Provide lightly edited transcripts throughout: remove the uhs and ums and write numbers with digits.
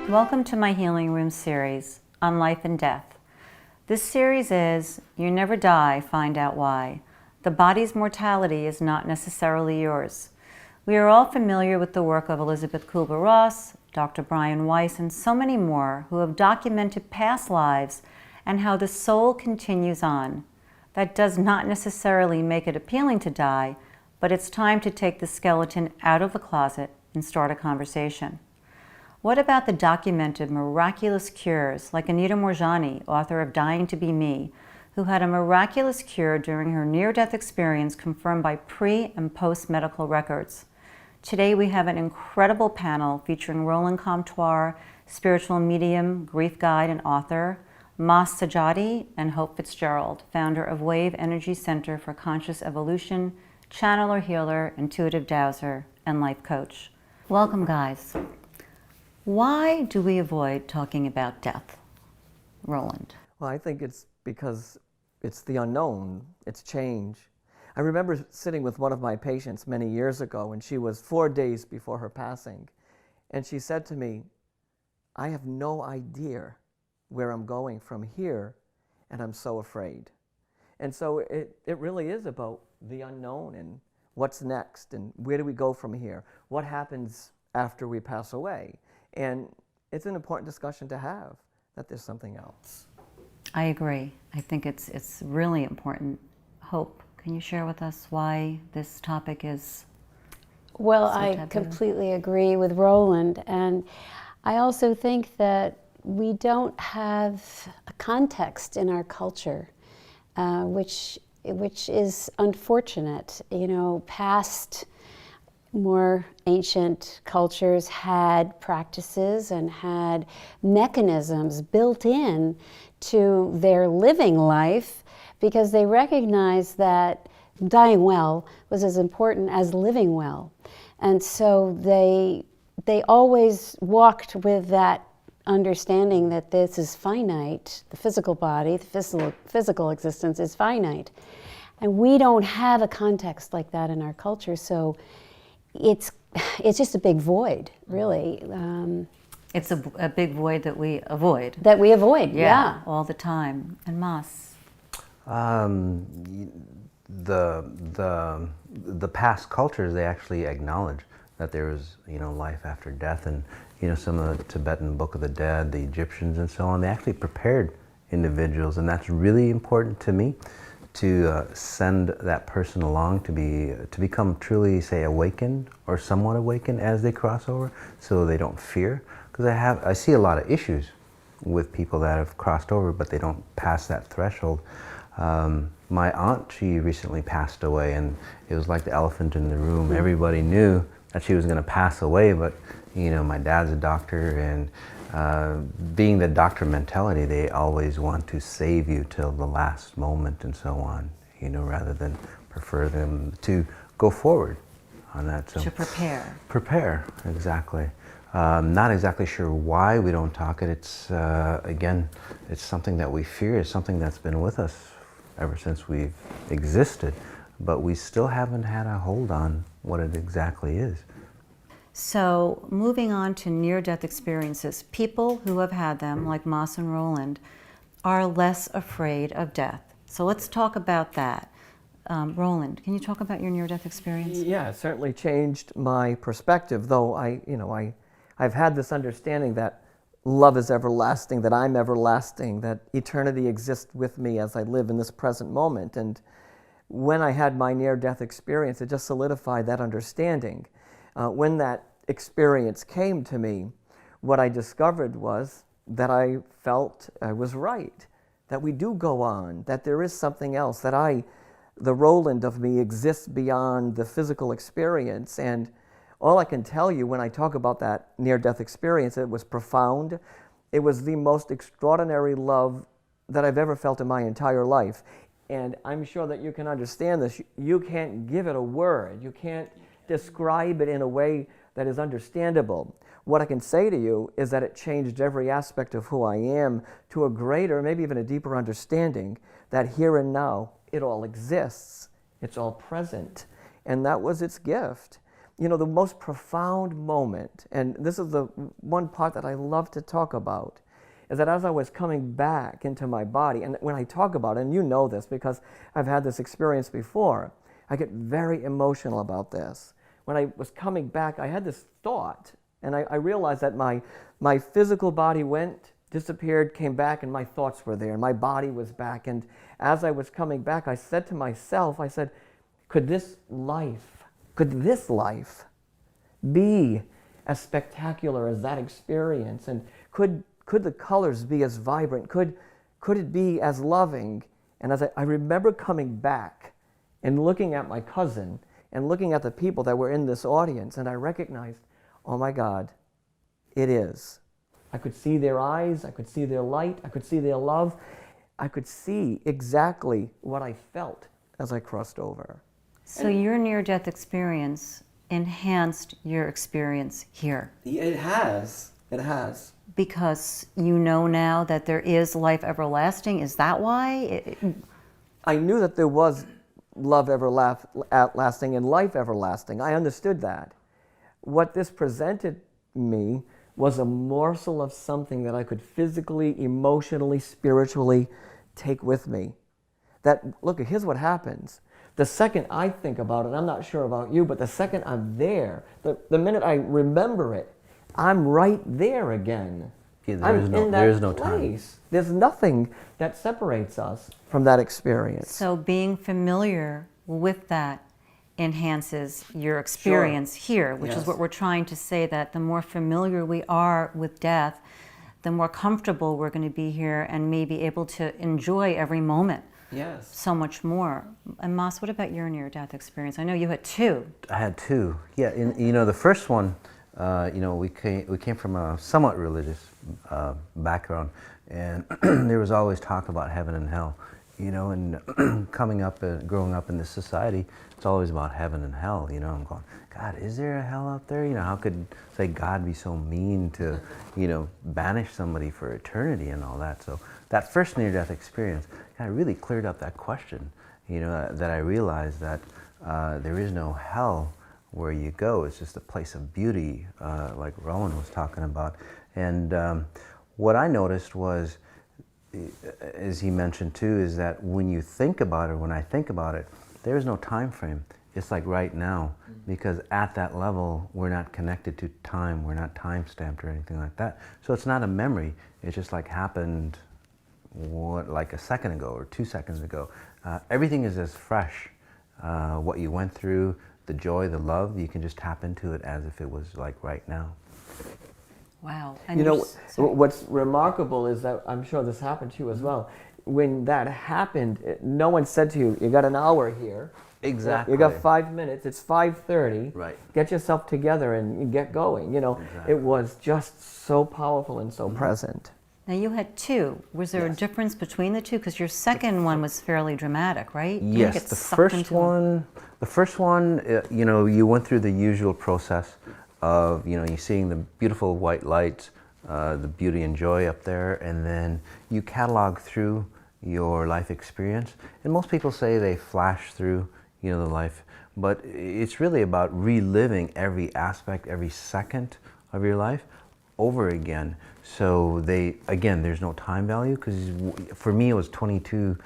Welcome to my Healing Room series on life and death. This series is You Never Die, Find Out Why. The body's mortality is not necessarily yours. We are all familiar with the work of Elizabeth Kubler-Ross, Dr. Brian Weiss, and so many more who have documented past lives and how the soul continues on. That does not necessarily make it appealing to die, but it's time to take the skeleton out of the closet and start a conversation. What about the documented miraculous cures like Anita Moorjani, author of Dying to Be Me, who had a miraculous cure during her near-death experience confirmed by pre- and post-medical records? Today we have an incredible panel featuring Roland Comtois, spiritual medium, grief guide, and author, Masa, and Hope Fitzgerald, founder of Wave Energy Center for Conscious Evolution, channeler, healer, intuitive dowser, and life coach. Welcome, guys. Why do we avoid talking about death? Roland. Well, I think it's because it's the unknown, it's change. I remember sitting with one of my patients many years ago, and she was 4 days before her passing, and she said to me, I have no idea where I'm going from here, and I'm so afraid. And so it really is about the unknown and what's next, and where do we go from here? What happens after we pass away? And it's an important discussion to have, that there's something else. I agree. I think it's really important. Hope, can you share with us why this topic is Well, so I taboo? completely agree with Roland. And I also think that we don't have a context in our culture, which is unfortunate. You know, past more ancient cultures had practices and had mechanisms built in to their living life because they recognized that dying well was as important as living well. And so they always walked with that understanding that this is finite, the physical body, the physical existence is finite. And we don't have a context like that in our culture, so it's just a big void, really. It's a big void that we avoid. That we avoid, yeah. All the time. And Mas? The past cultures, they actually acknowledge that there is, life after death, and some of the Tibetan Book of the Dead, the Egyptians and so on, they actually prepared individuals, and that's really important to me, to send that person along to become truly, say, awakened or somewhat awakened as they cross over, so they don't fear. Because I see a lot of issues with people that have crossed over, but they don't pass that threshold. My aunt, she recently passed away, and it was like the elephant in the room. Everybody knew that she was going to pass away, but my dad's a doctor, and being the doctor mentality, they always want to save you till the last moment and so on, rather than prefer them to go forward on that. So To prepare. Prepare, exactly. Not exactly sure why we don't talk it. It's, again, it's something that we fear. It's something that's been with us ever since we've existed, but we still haven't had a hold on what it exactly is. So moving on to near-death experiences, people who have had them, like Mas and Roland, are less afraid of death. So let's talk about that. Roland, can you talk about your near-death experience? Yeah, it certainly changed my perspective, though I've had this understanding that love is everlasting, that I'm everlasting, that eternity exists with me as I live in this present moment. And when I had my near-death experience, it just solidified that understanding. When that experience came to me, what I discovered was that I felt I was right, that we do go on, that there is something else, that the Roland of me exists beyond the physical experience. And all I can tell you when I talk about that near-death experience, it was profound. It was the most extraordinary love that I've ever felt in my entire life. And I'm sure that you can understand this. You can't give it a word. You can't describe it in a way that is understandable. What I can say to you is that it changed every aspect of who I am to a greater, maybe even a deeper understanding that here and now it all exists. It's all present. And that was its gift. you know, the most profound moment, and this is the one part that I love to talk about, is that as I was coming back into my body, and when I talk about it, and you know this because I've had this experience before, I get very emotional about this. When I was coming back, I had this thought, and I realized that my physical body went, disappeared, came back, and my thoughts were there, and my body was back. And as I was coming back, I said to myself, I said, could this life be as spectacular as that experience? And could the colors be as vibrant? Could it be as loving? And as I remember coming back and looking at my cousin and looking at the people that were in this audience, and I recognized, oh my God, it is. I could see their eyes, I could see their light, I could see their love. I could see exactly what I felt as I crossed over. So your near-death experience enhanced your experience here. It has. It has. Because you know now that there is life everlasting. Is that why? I knew that there was love everlasting and life everlasting. I understood that. What this presented me was a morsel of something that I could physically, emotionally, spiritually take with me. That, look, here's what happens. The second I think about it, I'm not sure about you, but the second I'm there, the minute I remember it, I'm right there again. Yeah, there is no time. There's nothing that separates us from that experience. So being familiar with that enhances your experience here, which is what we're trying to say, that the more familiar we are with death, the more comfortable we're going to be here and maybe able to enjoy every moment. Yes. So much more. And Mas, what about your near-death experience? I know you had two. I had two. Yeah, you know, the first one, you know, we came from a somewhat religious background, and there was always talk about heaven and hell. You know, and coming up and growing up in this society, it's always about heaven and hell. You know, I'm going, God, is there a hell out there? You know, how could, say, God be so mean to, you know, banish somebody for eternity and all that? So that first near-death experience kind of really cleared up that question. You know, that I realized that there is no hell where you go. It's just a place of beauty, like Roland was talking about. And what I noticed was, as he mentioned too, is that when you think about it, when I think about it, there is no time frame. It's like right now, because at that level, we're not connected to time. We're not time stamped or anything like that. So it's not a memory. It just like happened, like a second ago or 2 seconds ago. Everything is as fresh. What you went through, the joy, the love, you can just tap into it as if it was like right now. Wow. And you know, what's remarkable is that, I'm sure this happened to you as well, when that happened, no one said to you, you got an hour here. Exactly. You got 5 minutes, it's 5:30. Right. Get yourself together and get going. You know, exactly. It was just so powerful and so present. Now you had two. Was there a difference between the two? Because your second one was fairly dramatic, right? Yes, the first one, you know, you went through the usual process of, you know, you seeing the beautiful white lights, the beauty and joy up there, and then you catalog through your life experience. And most people say they flash through, you know, the life, but it's really about reliving every aspect, every second of your life over again. So again, there's no time value, because for me it was 22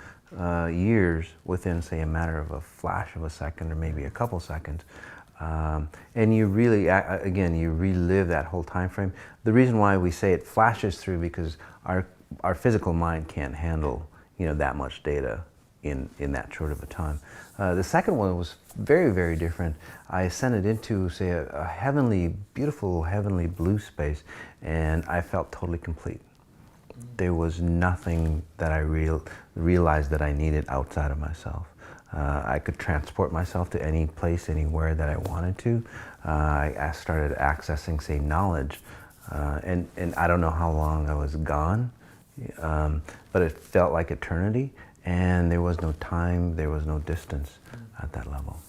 years within, say, a matter of a flash of a second or maybe a couple seconds. And you really, again, you relive that whole time frame. The reason why we say it flashes through, because our physical mind can't handle, you know, that much data in that short of a time. The second one was very, very different. I ascended into, say, a heavenly, beautiful, heavenly blue space, and I felt totally complete. There was nothing that I realized that I needed outside of myself. I could transport myself to any place, anywhere that I wanted to. I started accessing, say, knowledge, and I don't know how long I was gone, but it felt like eternity, and there was no time, there was no distance at that level.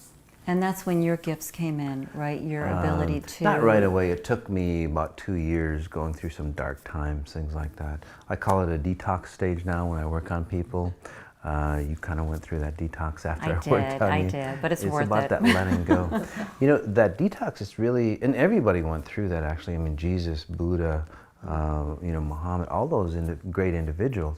And that's when your gifts came in, right? Your ability to... Not right away. It took me about 2 years going through some dark times, things like that. I call it a detox stage now when I work on people. You kind of went through that detox after I worked did, on I you. did, but it's worth It's about it. that letting go. You know, that detox is really, and everybody went through that actually. I mean, Jesus, Buddha, you know, Muhammad, all those great individuals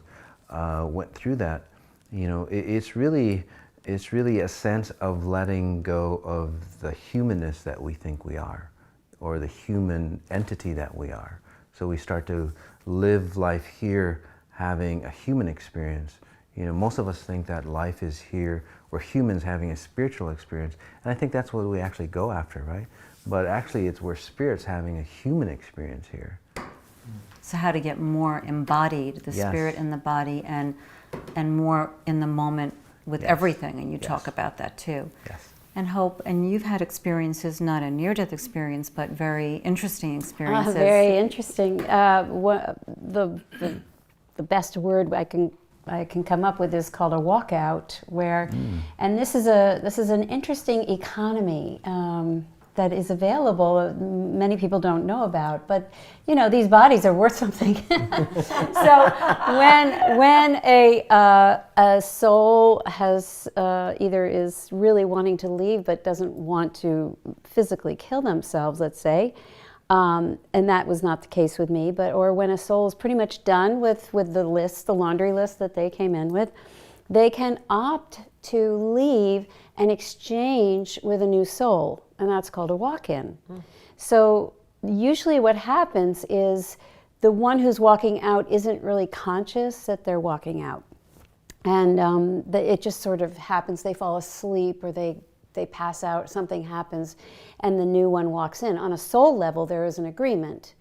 went through that. You know, it's really a sense of letting go of the humanness that we think we are, or the human entity that we are. So we start to live life here having a human experience. You know, most of us think that life is here, we're humans having a spiritual experience, and I think that's what we actually go after, right? But actually we're spirits having a human experience here. So how to get more embodied, the Yes. spirit in the body, and more in the moment with Yes. everything, and you Yes. talk about that too. Yes. And Hope, and you've had experiences, not a near-death experience, but very interesting experiences. Very interesting. The best word I can come up with is called a walkout, where, and this is an interesting economy that is available. Many people don't know about, but you know, these bodies are worth something. So when a soul has either is really wanting to leave but doesn't want to physically kill themselves, let's say. And that was not the case with me, or when a soul is pretty much done with the list, the laundry list that they came in with, they can opt to leave and exchange with a new soul, and that's called a walk-in. So usually what happens is the one who's walking out isn't really conscious that they're walking out. And it just sort of happens. They fall asleep, or they pass out, something happens, and the new one walks in. On a soul level, there is an agreement.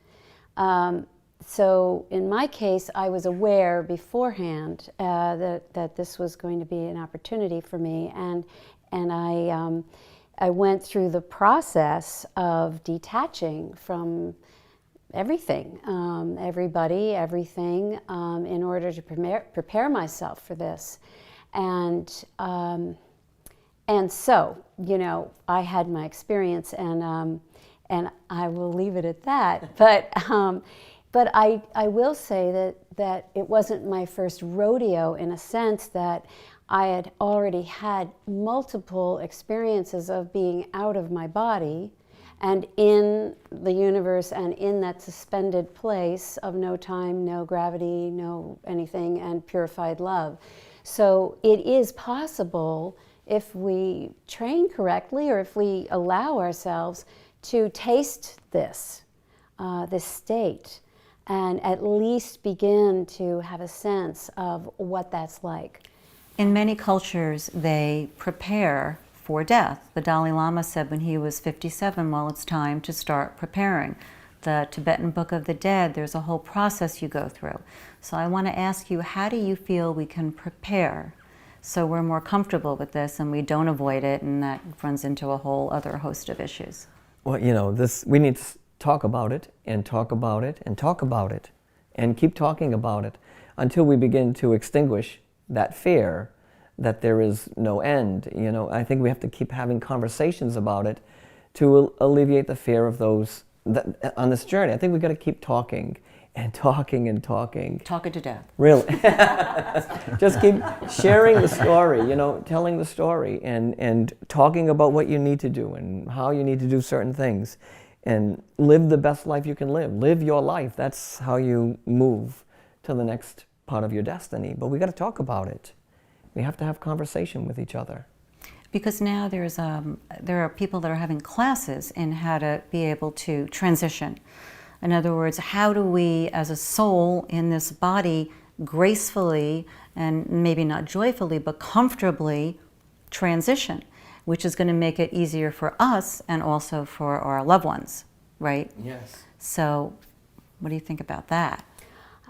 So in my case, I was aware beforehand that this was going to be an opportunity for me, and I went through the process of detaching from everything, everybody, everything, in order to prepare myself for this. And so, you know, I had my experience, and I will leave it at that. But I will say that it wasn't my first rodeo, in a sense that I had already had multiple experiences of being out of my body and in the universe and in that suspended place of no time, no gravity, no anything, and purified love. So it is possible, if we train correctly, or if we allow ourselves to taste this state, and at least begin to have a sense of what that's like. In many cultures, they prepare for death. The Dalai Lama said when he was 57, well, it's time to start preparing. The Tibetan Book of the Dead, there's a whole process you go through. So I want to ask you, how do you feel we can prepare so we're more comfortable with this and we don't avoid it, and that runs into a whole other host of issues? Well, you know, we need to talk about it and talk about it and talk about it and keep talking about it until we begin to extinguish that fear that there is no end. You know, I think we have to keep having conversations about it to alleviate the fear of those on this journey. I think we've got to keep talking and talking and talking. Talk it to death. Really. Just keep sharing the story, you know, telling the story and talking about what you need to do and how you need to do certain things, and live the best life you can live. Live your life. That's how you move to the next part of your destiny. But we got to talk about it. We have to have conversation with each other. Because now there are people that are having classes in how to be able to transition. In other words, how do we, as a soul in this body, gracefully and maybe not joyfully, but comfortably transition, which is going to make it easier for us and also for our loved ones, right? Yes. So what do you think about that?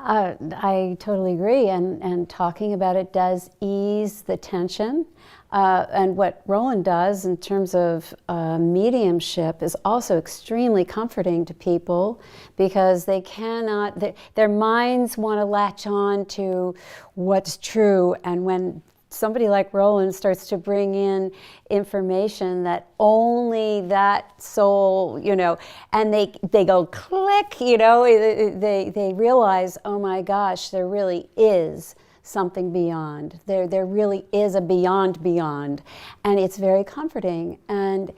I totally agree, and talking about it does ease the tension. And what Roland does in terms of mediumship is also extremely comforting to people, because they cannot, their minds want to latch on to what's true, and when somebody like Roland starts to bring in information that only that soul, you know, and they go click, you know, they realize, oh my gosh, there really is something beyond. There really is a beyond, and it's very comforting. And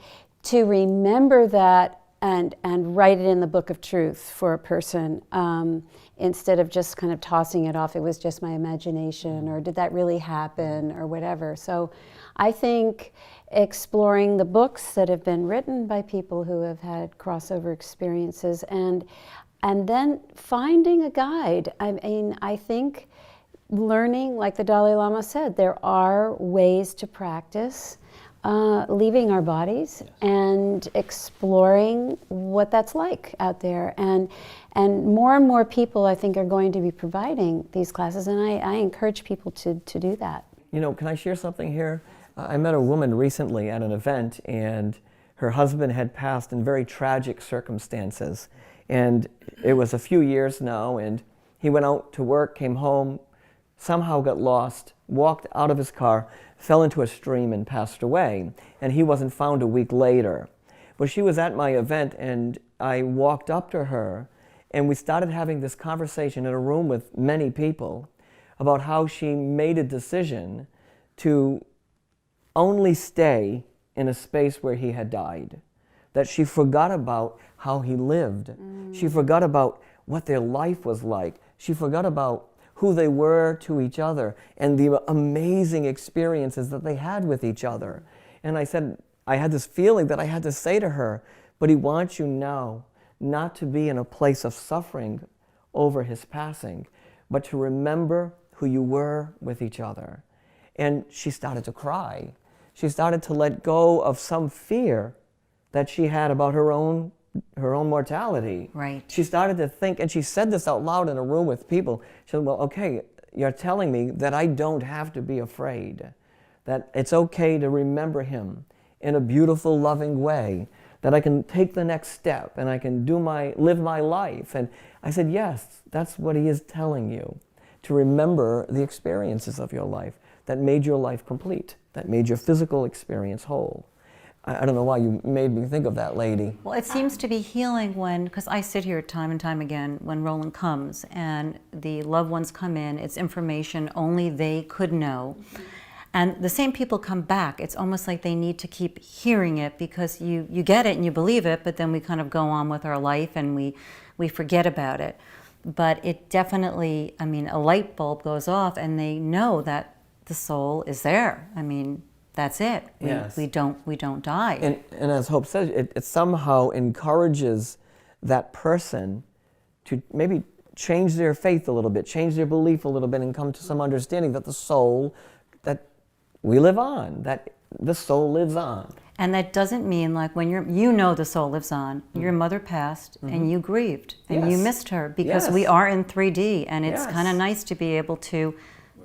to remember that and write it in the book of truth for a person, instead of just kind of tossing it off, it was just my imagination, or did that really happen, or whatever. So I think exploring the books that have been written by people who have had crossover experiences, and then finding a guide. I mean, I think learning, like the Dalai Lama said, there are ways to practice leaving our bodies and exploring what that's like out there. And more people, I think, are going to be providing these classes, and I encourage people to do that. You know, can I share something here? I met a woman recently at an event, and her husband had passed in very tragic circumstances. And it was a few years now, and he went out to work, came home, somehow got lost, walked out of his car, fell into a stream and passed away. And he wasn't found a week later. Well, she was at my event, and I walked up to her, and we started having this conversation in a room with many people about how she made a decision to only stay in a space where he had died. That she forgot about how he lived. She forgot about what their life was like. She forgot about who they were to each other and the amazing experiences that they had with each other. And I said, I had this feeling that I had to say to her, but he wants you now not to be in a place of suffering over his passing, but to remember who you were with each other. And she started to cry. She started to let go of some fear that she had about her own mortality. Right. She started to think, and she said this out loud in a room with people. She said, well, okay, you're telling me that I don't have to be afraid, that it's okay to remember him in a beautiful, loving way, that I can take the next step and I can live my life. And I said, yes, that's what he is telling you, to remember the experiences of your life that made your life complete, that made your physical experience whole. I don't know why you made me think of that lady. Well, it seems to be healing when, because I sit here time and time again when Roland comes and the loved ones come in, it's information only they could know. And the same people come back. It's almost like they need to keep hearing it because you get it and you believe it, but then we kind of go on with our life and we forget about it. But it definitely, I mean, a light bulb goes off and they know that the soul is there. I mean, that's it. We don't die. And as Hope says, it somehow encourages that person to maybe change their faith a little bit, change their belief a little bit, and come to some understanding that the soul, that we live on, that the soul lives on. And that doesn't mean like when you know the soul lives on, your mother passed and you grieved and you missed her because we are in 3D and it's kind of nice to be able to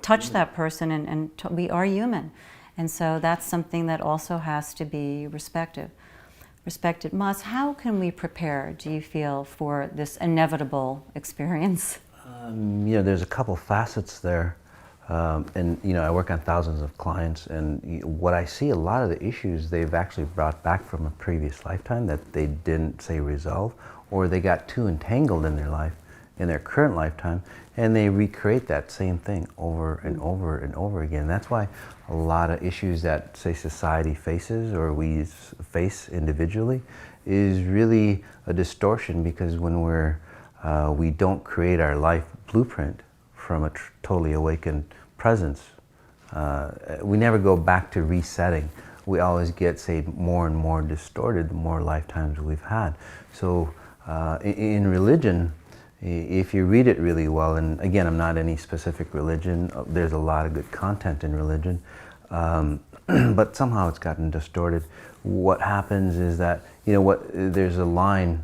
touch that person and we are human. And so that's something that also has to be respected. Mas, how can we prepare, do you feel, for this inevitable experience? There's a couple facets there. And I work on thousands of clients, and what I see, a lot of the issues they've actually brought back from a previous lifetime that they didn't, say, resolve, or they got too entangled in their life, in their current lifetime, and they recreate that same thing over and over and over again. That's why a lot of issues that, say, society faces or we face individually is really a distortion, because when we don't create our life blueprint from a totally awakened presence, we never go back to resetting. We always get, say, more and more distorted the more lifetimes we've had. So in religion, if you read it really well, and again, I'm not any specific religion, there's a lot of good content in religion, but somehow it's gotten distorted. What happens is that, there's a line,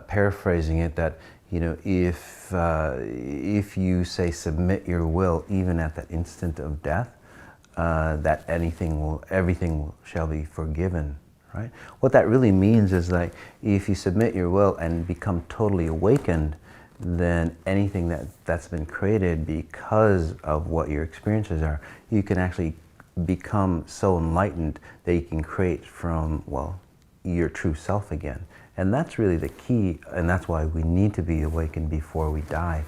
paraphrasing it, that if you say submit your will even at that instant of death, that everything shall be forgiven, right? What that really means is like, if you submit your will and become totally awakened, then anything that's been created because of what your experiences are, you can actually become so enlightened that you can create from, your true self again. And that's really the key, and that's why we need to be awakened before we die.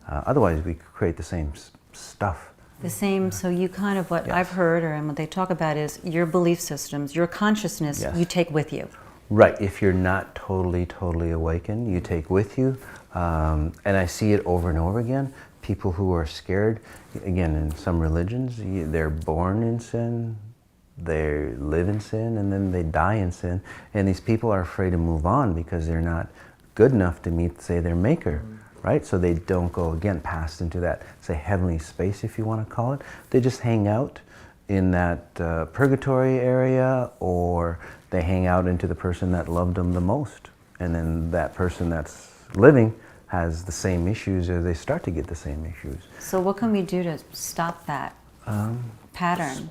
Otherwise, we create the same stuff The same, so you kind of, what I've heard and what they talk about is your belief systems, your consciousness, you take with you. Right. If you're not totally awakened, you take with you. And I see it over and over again. People who are scared, again, in some religions, they're born in sin, they live in sin, and then they die in sin. And these people are afraid to move on because they're not good enough to meet, say, their maker. Right? So they don't go, again, past into that, say, heavenly space, if you want to call it. They just hang out in that purgatory area, or they hang out into the person that loved them the most. And then that person that's living has the same issues, or they start to get the same issues. So what can we do to stop that pattern?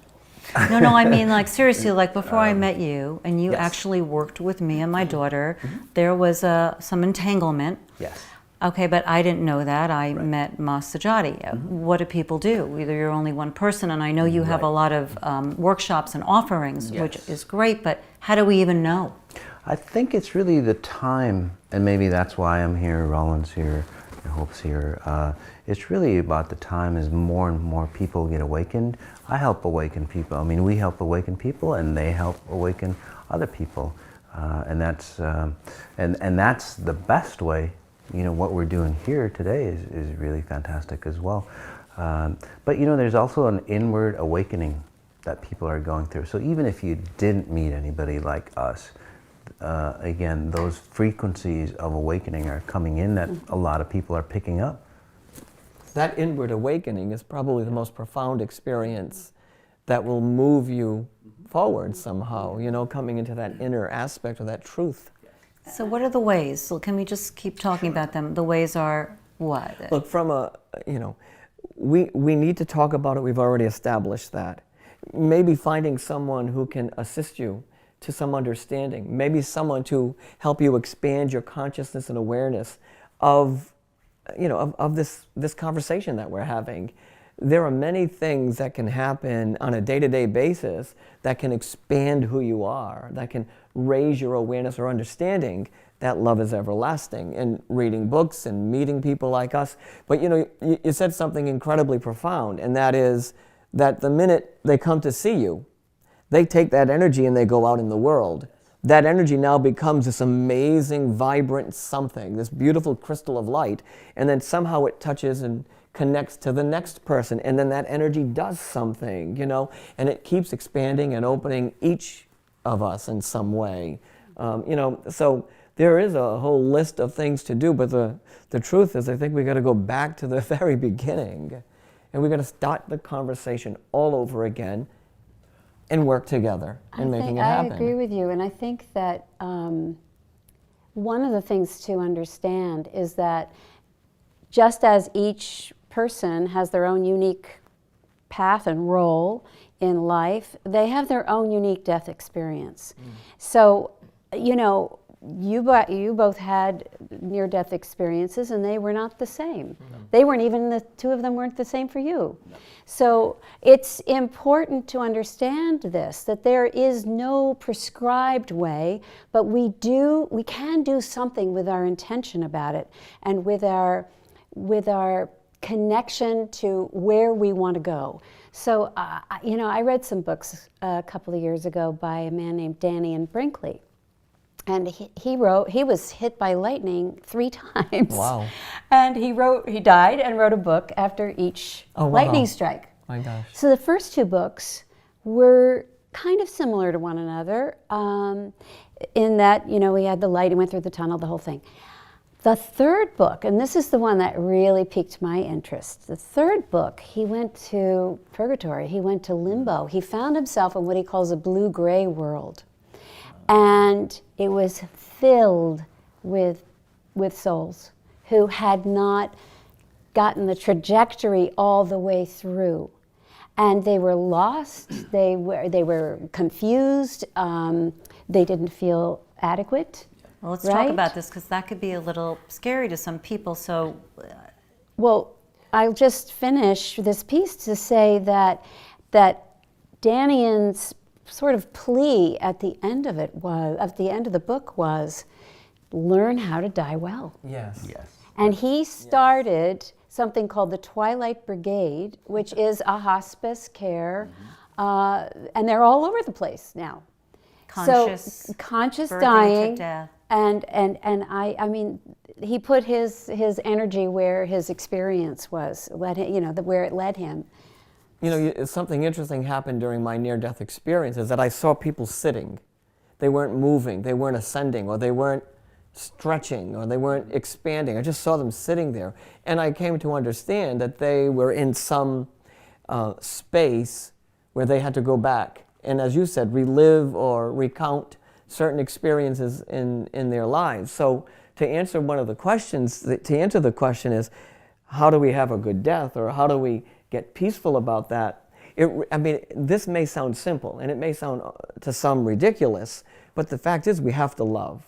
No, I mean, like, seriously, like, before I met you, and you actually worked with me and my daughter, there was some entanglement. Yes. Okay, but I didn't know that. I met Masa. What do people do? Either you're only one person, and I know you have a lot of workshops and offerings, which is great, but how do we even know? I think it's really the time, and maybe that's why I'm here, Roland's here, and Hope's here. It's really about the time as more and more people get awakened. I help awaken people. I mean, we help awaken people, and they help awaken other people. And that's the best way. You know, what we're doing here today is really fantastic as well. But you know, there's also an inward awakening that people are going through. So even if you didn't meet anybody like us, again, those frequencies of awakening are coming in that a lot of people are picking up. That inward awakening is probably the most profound experience that will move you forward somehow, you know, coming into that inner aspect of that truth. So what are the ways? So can we just keep talking about them? The ways are what? Look, from we need to talk about it. We've already established that. Maybe finding someone who can assist you to some understanding. Maybe someone to help you expand your consciousness and awareness of this conversation that we're having. There are many things that can happen on a day-to-day basis that can expand who you are, that can raise your awareness or understanding that love is everlasting, and reading books and meeting people like us. But you know, you said something incredibly profound, and that is that the minute they come to see you, they take that energy and they go out in the world. That energy now becomes this amazing, vibrant something, this beautiful crystal of light, and then somehow it touches and connects to the next person, and then that energy does something, you know, and it keeps expanding and opening each of us in some way. So there is a whole list of things to do, but the truth is, I think we got to go back to the very beginning, and we got to start the conversation all over again and work together in making it happen. I agree with you, and I think that one of the things to understand is that just as each person has their own unique path and role in life, they have their own unique death experience. So, you know, you both had near-death experiences, and they were not the same. They weren't even, the two of them weren't the same for you. So it's important to understand this, that there is no prescribed way, but we can do something with our intention about it, and with our connection to where we want to go. So, I read some books a couple of years ago by a man named Danny Brinkley. And he was hit by lightning 3 times. Wow. And he died and wrote a book after each lightning strike. My gosh. So the first 2 books were kind of similar to one another, in that, you know, he had the light, he went through the tunnel, the whole thing. The third book, and this is the one that really piqued my interest, the third book, he went to purgatory, he went to limbo. He found himself in what he calls a blue-gray world. And it was filled with souls who had not gotten the trajectory all the way through. And they were lost, they were confused, they didn't feel adequate. Well, let's talk about this, because that could be a little scary to some people. So, well, I'll just finish this piece to say that Danian's sort of plea at the end of the book was, learn how to die well. Yes. Yes. And he started something called the Twilight Brigade, which is a hospice care, and they're all over the place now. Conscious birthing to dying, death. and I mean, he put his energy where his experience was, where it led him. You know, something interesting happened during my near-death experience is that I saw people sitting. They weren't moving, they weren't ascending, or they weren't stretching, or they weren't expanding. I just saw them sitting there. And I came to understand that they were in some space where they had to go back and, as you said, relive or recount certain experiences in their lives. So to answer one of the questions, to answer the question is, how do we have a good death, or how do we get peaceful about that? I mean, this may sound simple, and it may sound to some ridiculous, but the fact is we have to love.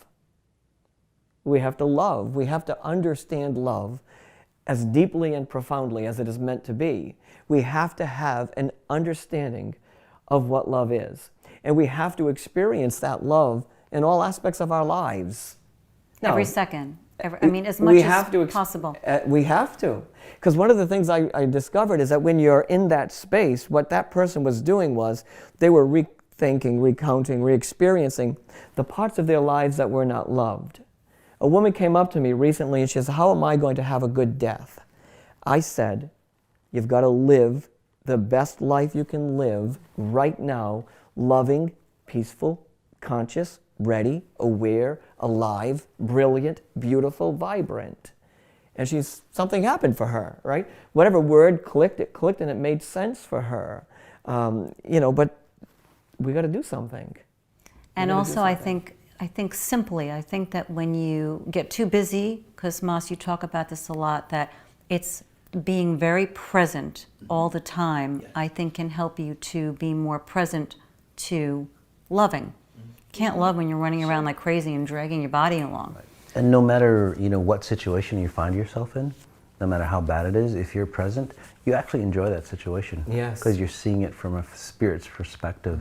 We have to love. We have to understand love as deeply and profoundly as it is meant to be. We have to have an understanding of what love is. And we have to experience that love in all aspects of our lives. Every second. I mean, as much as possible. We have to. Because one of the things I discovered is that when you're in that space, what that person was doing was they were rethinking, recounting, re-experiencing the parts of their lives that were not loved. A woman came up to me recently and she said, how am I going to have a good death? I said, you've got to live the best life you can live right now, loving, peaceful, conscious, ready, aware, alive, brilliant, beautiful, vibrant. And something happened for her, right? Whatever word clicked, it clicked and it made sense for her. But we got to do something. And also I think that when you get too busy, because Mas, you talk about this a lot, that it's being very present all the time, I think can help you to be more present to loving. Can't love when you're running around like crazy and dragging your body along. And no matter what situation you find yourself in, no matter how bad it is, if you're present, you actually enjoy that situation. Yes. Because you're seeing it from a spirit's perspective.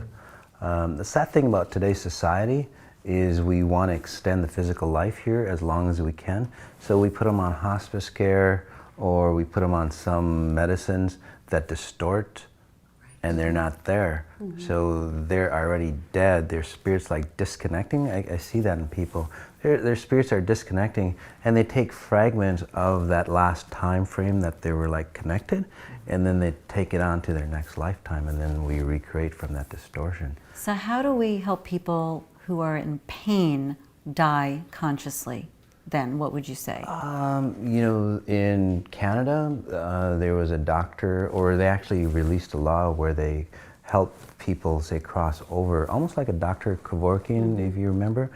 The sad thing about today's society is we want to extend the physical life here as long as we can. So we put them on hospice care, or we put them on some medicines that distort, and they're not there. So they're already dead. Their spirit's like disconnecting. I see that in people. Their spirits are disconnecting, and they take fragments of that last time frame that they were like connected, and then they take it on to their next lifetime, and then we recreate from that distortion. So how do we help people who are in pain die consciously? Then what would you say? In Canada, there was a doctor, or they actually released a law where they help people, say, cross over, almost like a Dr. Kevorkian, if you remember.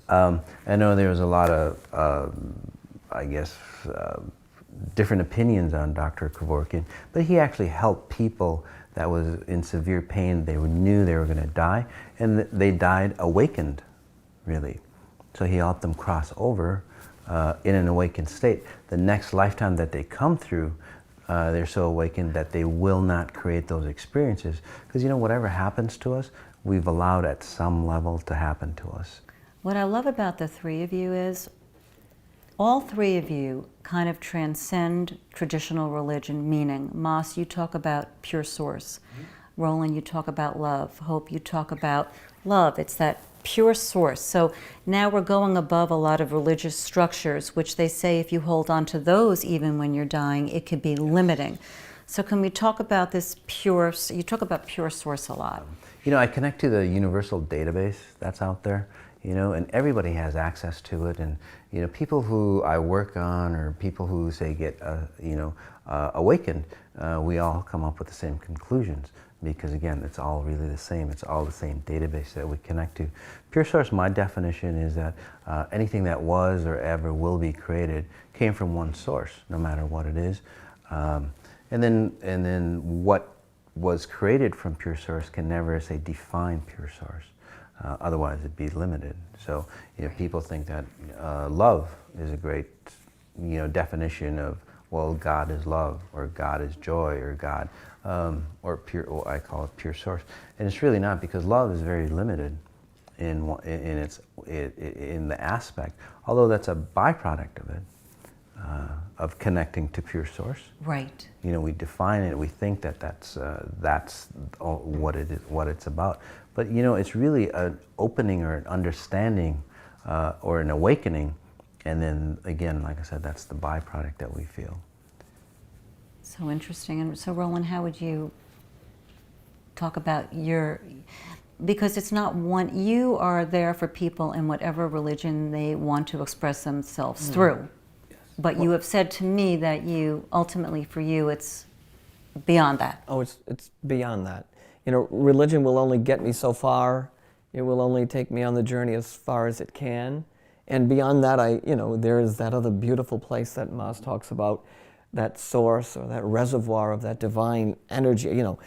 Yes. I know there was a lot of, different opinions on Dr. Kevorkian, but he actually helped people that was in severe pain. They knew they were going to die, and they died awakened, really. So he helped them cross over in an awakened state. The next lifetime that they come through, they're so awakened that they will not create those experiences. Because whatever happens to us, we've allowed at some level to happen to us. What I love about the three of you is all three of you kind of transcend traditional religion, meaning, Mas, you talk about pure source. Roland, you talk about love. Hope, you talk about love. It's that pure source. So now we're going above a lot of religious structures, which they say if you hold on to those even when you're dying, it could be limiting. So can we talk about this pure, you talk about pure source a lot. I connect to the universal database that's out there, and everybody has access to it. And, people who I work on, or people who say get, awakened, we all come up with the same conclusions. Because again, it's all really the same. It's all the same database that we connect to. Pure source, my definition is that anything that was or ever will be created came from one source, no matter what it is. And then what was created from pure source can never, say, define pure source. Otherwise, it'd be limited. So, people think that love is a great, definition of, well, God is love, or God is joy, or God, or pure. Well, I call it pure source, and it's really not, because love is very limited in the aspect. Although that's a byproduct of it. of connecting to pure source. Right. You know, we define it, we think that that's all what it is, what it's about. But you know, it's really an opening or an understanding or an awakening. And then again, like I said, that's the byproduct that we feel. So interesting. And so Roland, how would you talk about your, because it's not one, you are there for people in whatever religion they want to express themselves through. Yes. But you have said to me that you, ultimately for you, it's beyond that. Oh, it's beyond that. You know, religion will only get me so far. It will only take me on the journey as far as it can. And beyond that, there is that other beautiful place that Masa talks about, that source or that reservoir of that divine energy. You know,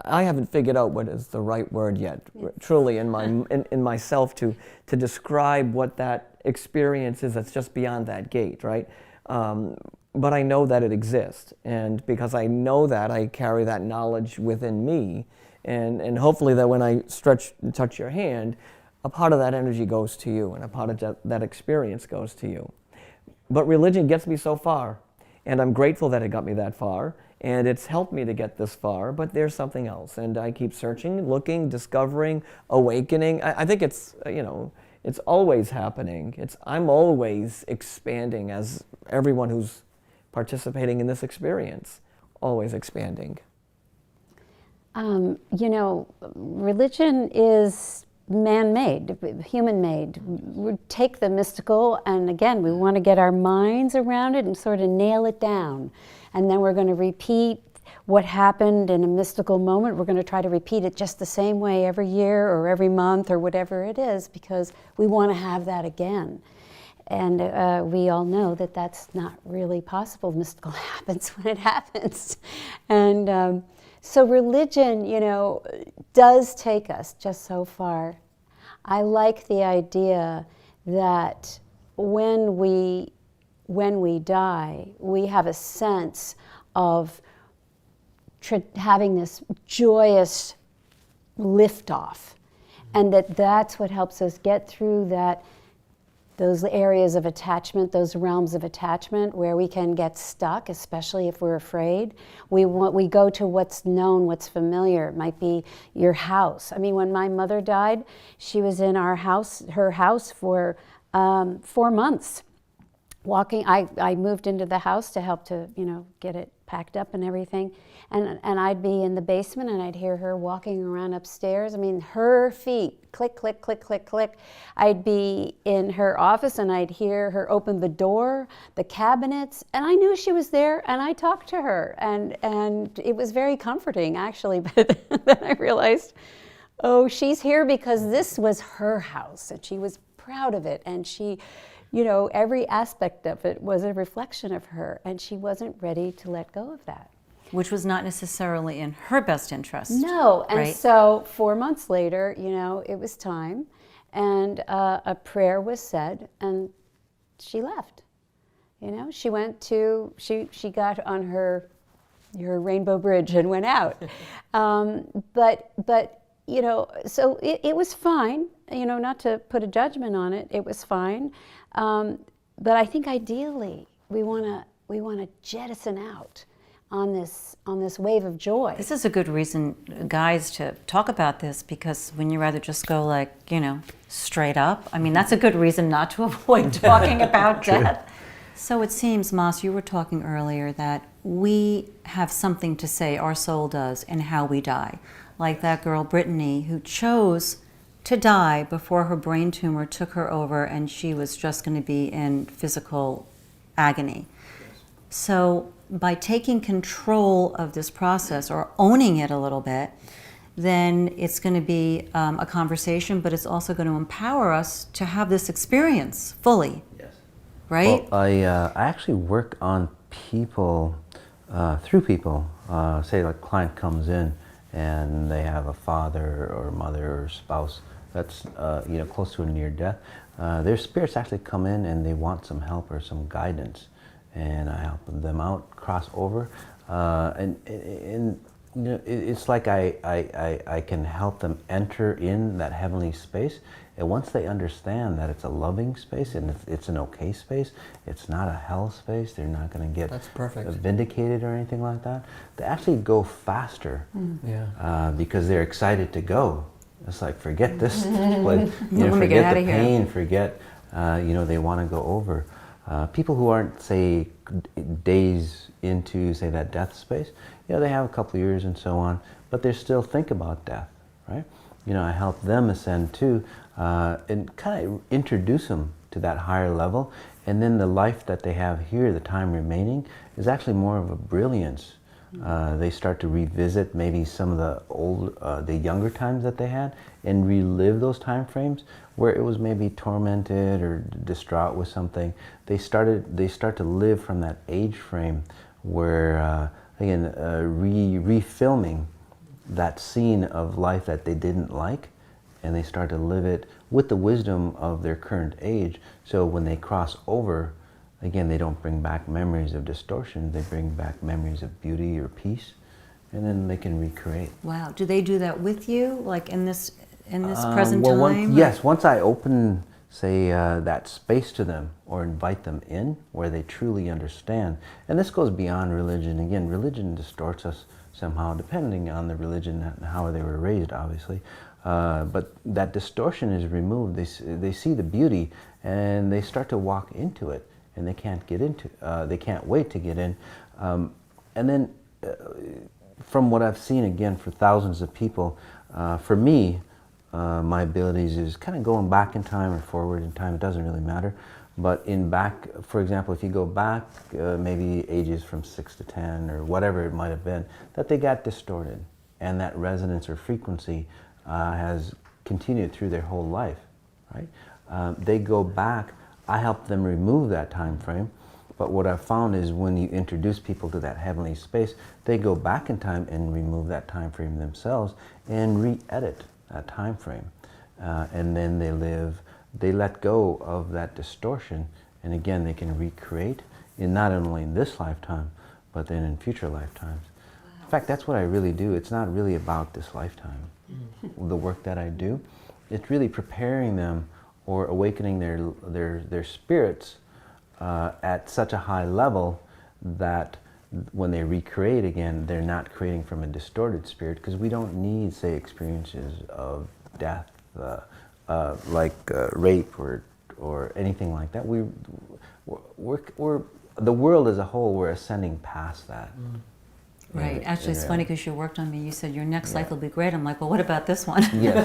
I haven't figured out what is the right word yet, truly, in myself to describe what that experience is that's just beyond that gate, right? But I know that it exists, and because I know that, I carry that knowledge within me, and hopefully that when I stretch and touch your hand, a part of that energy goes to you, and a part of that experience goes to you. But religion gets me so far, and I'm grateful that it got me that far, and it's helped me to get this far, but there's something else, and I keep searching, looking, discovering, awakening. I think it's, it's always happening. I'm always expanding, as everyone who's participating in this experience, always expanding. Religion is man-made, human-made. We take the mystical, and again, we want to get our minds around it and sort of nail it down. And then we're going to repeat what happened in a mystical moment. We're going to try to repeat it just the same way every year or every month or whatever it is, because we want to have that again. And we all know that that's not really possible. Mystical happens when it happens. And so religion, does take us just so far. I like the idea that when we die, we have a sense of having this joyous liftoff, and that's what helps us get through those areas of attachment, those realms of attachment where we can get stuck, especially if we're afraid. We go to what's known, what's familiar. It might be your house. I mean, when my mother died, she was in her house for 4 months. I moved into the house to help to, get it packed up and everything. And I'd be in the basement and I'd hear her walking around upstairs. I mean, her feet, click, click, click, click, click. I'd be in her office and I'd hear her open the door, the cabinets, and I knew she was there, and I talked to her. And it was very comforting, actually. But then I realized, oh, she's here because this was her house, and she was proud of it, and she, every aspect of it was a reflection of her, and she wasn't ready to let go of that. Which was not necessarily in her best interest. No, and right? So 4 months later, it was time, and a prayer was said, and she left. She went to, she got on her rainbow bridge and went out. But so it was fine, not to put a judgment on it, it was fine. But I think ideally we want to jettison out on this wave of joy. This is a good reason, guys, to talk about this, because when you rather just go straight up, I mean, that's a good reason not to avoid talking about death. So it seems, Masa, you were talking earlier that we have something to say, our soul does, in how we die. Like that girl, Brittany, who chose to die before her brain tumor took her over and she was just going to be in physical agony. So by taking control of this process, or owning it a little bit, then it's going to be a conversation, but it's also going to empower us to have this experience fully. Yes. Right? Well, I actually work on people, through people. Say a client comes in and they have a father or mother or spouse that's close to a near death. Their spirits actually come in and they want some help or some guidance, and I help them out, cross over, and it's like I can help them enter in that heavenly space, And once they understand that it's a loving space and it's an okay space, it's not a hell space, they're not going to get That's perfect. vindicated or anything like that, they actually go faster because they're excited to go. It's like, forget this place, forget the pain, forget, they want to go over. People who aren't, say, days into, say, that death space, they have a couple of years and so on, but they still think about death, right? I help them ascend too, and kind of introduce them to that higher level, and then the life that they have here, the time remaining, is actually more of a brilliance. They start to revisit maybe some of the younger times that they had, and relive those time frames where it was maybe tormented or distraught with something. They start to live from that age frame where, again, refilming that scene of life that they didn't like, and they start to live it with the wisdom of their current age. So when they cross over, again, they don't bring back memories of distortion, they bring back memories of beauty or peace, and then they can recreate. Wow. Do they do that with you, like in this present time? Once I open, say, that space to them or invite them in where they truly understand, and this goes beyond religion. Again, religion distorts us somehow, depending on the religion and how they were raised, obviously. But that distortion is removed. They see the beauty, and they start to walk into it, and they can't get into. They can't wait to get in. And then, from what I've seen, again, for thousands of people, for me, my abilities is kind of going back in time or forward in time. It doesn't really matter. But for example, if you go back maybe ages from 6 to 10 or whatever it might have been, that they got distorted, and that resonance or frequency has continued through their whole life, right? They go back. I help them remove that time frame. But what I've found is when you introduce people to that heavenly space, they go back in time and remove that time frame themselves and re-edit that time frame. And then they let go of that distortion, and again, they can recreate in not only in this lifetime, but then in future lifetimes. Wow. In fact, that's what I really do. It's not really about this lifetime, the work that I do. It's really preparing them or awakening their spirits at such a high level that when they recreate again, they're not creating from a distorted spirit, because we don't need, say, experiences of death, like rape or anything like that. We're the world as a whole, we're ascending past that. Right. Actually, it's funny because you worked on me. You said your next life will be great. I'm like, well, what about this one? Yes.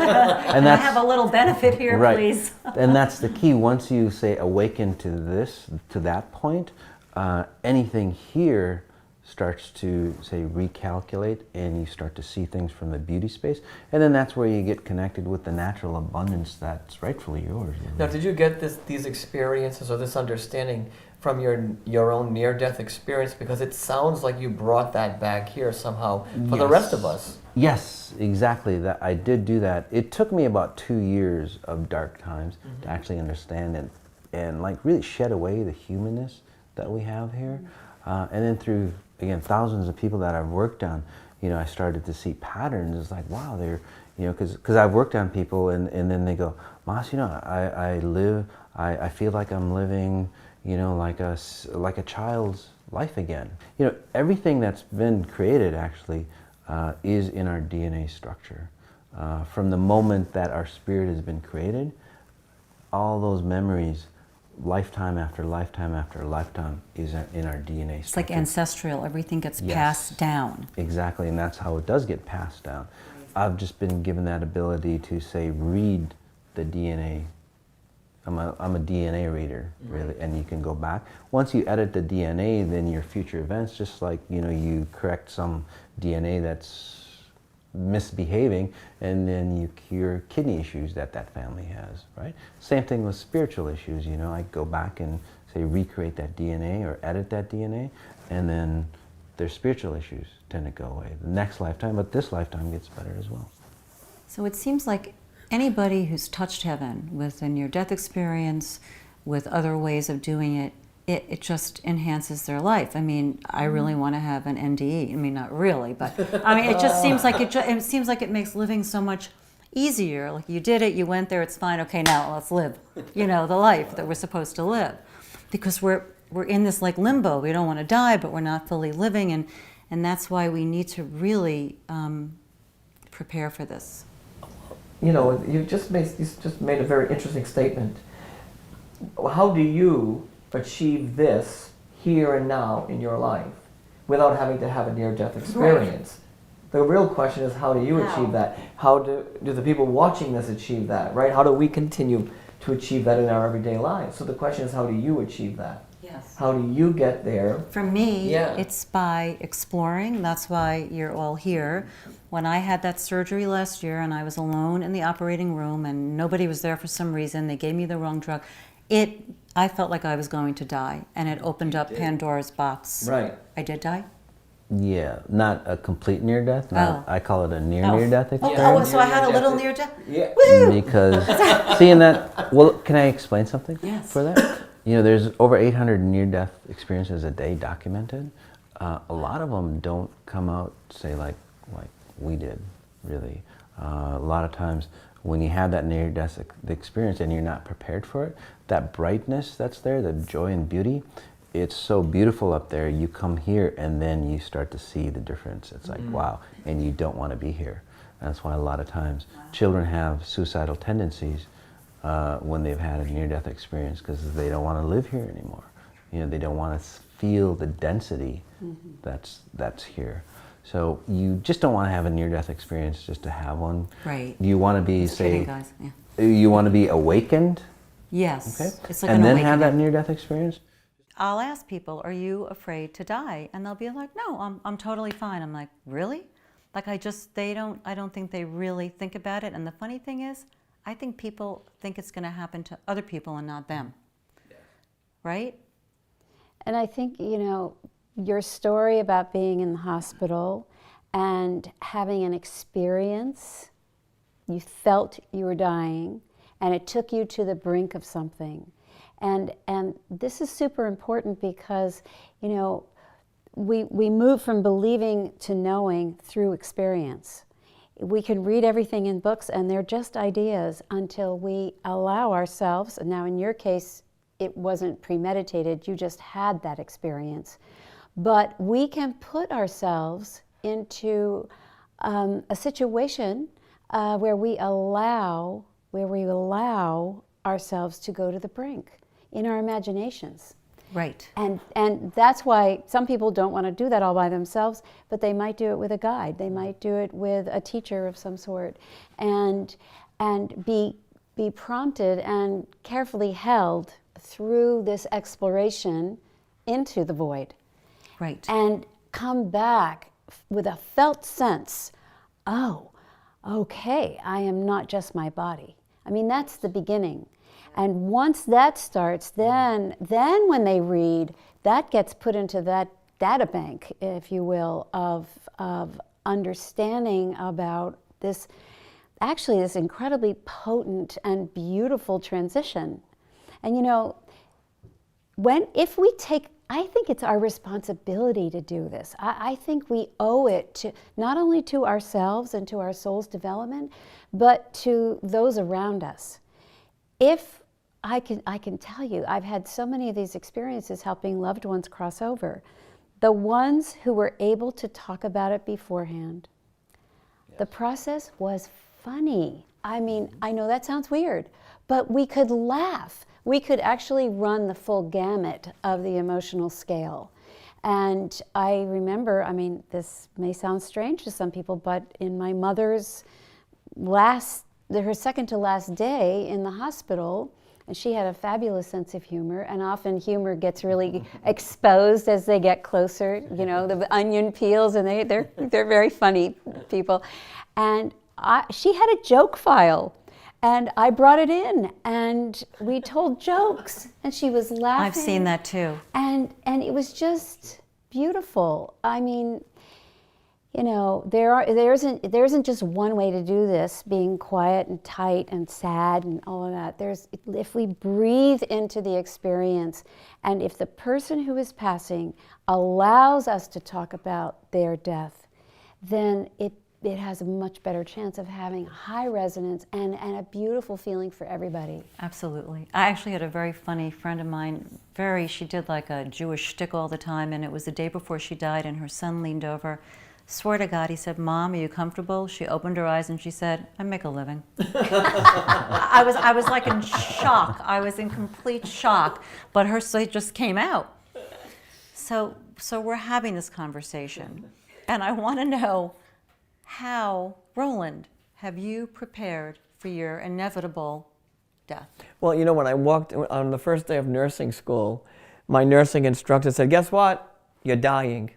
And I have a little benefit here, right. please. And that's the key. Once you say awaken to that point, anything here starts to, say, recalculate, and you start to see things from the beauty space. And then that's where you get connected with the natural abundance that's rightfully yours. Now, did you get these experiences or this understanding from your own near-death experience? Because it sounds like you brought that back here somehow for the rest of us. Yes, exactly. That I did do that. It took me about 2 years of dark times to actually understand and like really shed away the humanness that we have here. And then through, again, thousands of people that I've worked on, I started to see patterns. It's like, wow, they're, because I've worked on people and then they go, Mas, I feel like I'm living, like a child's life again. Everything that's been created actually is in our DNA structure. From the moment that our spirit has been created, all those memories, lifetime after lifetime after lifetime, is in our DNA structure. It's like ancestral. Everything gets passed down. Exactly, and that's how it does get passed down. I've just been given that ability to, say, read the DNA. I'm a DNA reader, really, and you can go back. Once you edit the DNA, then your future events, just like, you correct some DNA that's misbehaving, and then you cure kidney issues that family has, right? Same thing with spiritual issues, I go back and, say, recreate that DNA or edit that DNA, and then their spiritual issues tend to go away the next lifetime, but this lifetime gets better as well. So it seems like anybody who's touched heaven with a near-death experience, with other ways of doing it, it just enhances their life. I mean, I really want to have an NDE. I mean, not really, but I mean, it just seems like it makes living so much easier. Like you did it, you went there, it's fine. Okay, now let's live, the life that we're supposed to live, because we're in this like limbo. We don't want to die, but we're not fully living, and that's why we need to really prepare for this. You just made a very interesting statement. How do you achieve this here and now in your life without having to have a near-death experience? Right. The real question is, how do you achieve that? How do the people watching this achieve that, right? How do we continue to achieve that in our everyday lives? So the question is, how do you achieve that? Yes. How do you get there? For me, it's by exploring. That's why you're all here. When I had that surgery last year and I was alone in the operating room and nobody was there for some reason, they gave me the wrong drug, I felt like I was going to die, and it opened up Pandora's box. Right. I did die? Yeah, not a complete near death. I call it a near death experience. Oh, so I had a little near death? Yeah. Woo! Because seeing that, well, can I explain something for that? There's over 800 near-death experiences a day documented. A lot of them don't come out, say, like we did, really. A lot of times when you have that near-death experience and you're not prepared for it, that brightness that's there, the joy and beauty, it's so beautiful up there. You come here and then you start to see the difference. It's like, wow, and you don't want to be here. That's why a lot of times children have suicidal tendencies when they've had a near-death experience, because they don't want to live here anymore. They don't want to feel the density that's here. So you just don't want to have a near-death experience just to have one. Right. You want to be, Just kidding, guys. Yeah. You want to be awakened. Yes. Okay. It's like and then awakening. have that near-death experience. I'll ask people, are you afraid to die? And they'll be like, no, I'm totally fine. I'm like, really? Like I don't think they really think about it. And the funny thing is, I think people think it's going to happen to other people and not them. Right? And I think, your story about being in the hospital and having an experience, you felt you were dying, and it took you to the brink of something. And this is super important because, we move from believing to knowing through experience. We can read everything in books and they're just ideas until we allow ourselves, and now in your case, it wasn't premeditated, you just had that experience. But we can put ourselves into a situation where we allow ourselves to go to the brink in our imaginations. Right. And that's why some people don't want to do that all by themselves, but they might do it with a guide. They might do it with a teacher of some sort, and be prompted and carefully held through this exploration into the void. Right. And come back with a felt sense, oh, okay, I am not just my body. I mean, that's the beginning. And once that starts, then when they read, that gets put into that data bank, if you will, of understanding about this, actually this incredibly potent and beautiful transition. And I think it's our responsibility to do this. I think we owe it to not only to ourselves and to our soul's development, but to those around us. If I can tell you, I've had so many of these experiences helping loved ones cross over. The ones who were able to talk about it beforehand. Yes. The process was funny. I mean, I know that sounds weird, but we could laugh. We could actually run the full gamut of the emotional scale. And I remember, this may sound strange to some people, but in my mother's her second to last day in the hospital, and she had a fabulous sense of humor, and often humor gets really exposed as they get closer, the onion peels, and they're very funny people. And she had a joke file, and I brought it in, and we told jokes, and she was laughing. I've seen that too. And it was just beautiful. I mean, there isn't just one way to do this, being quiet and tight and sad and all of that. If we breathe into the experience, and if the person who is passing allows us to talk about their death, then it has a much better chance of having high resonance and a beautiful feeling for everybody. Absolutely. I actually had a very funny friend of mine, she did like a Jewish shtick all the time, and it was the day before she died, and her son leaned over, swear to God, he said, "Mom, are you comfortable?" She opened her eyes and she said, "I make a living." I was like in shock. I was in complete shock, but it just came out. So we're having this conversation, and I want to know, how, Roland, have you prepared for your inevitable death? Well, you know, when I walked on the first day of nursing school, my nursing instructor said, "Guess what? You're dying."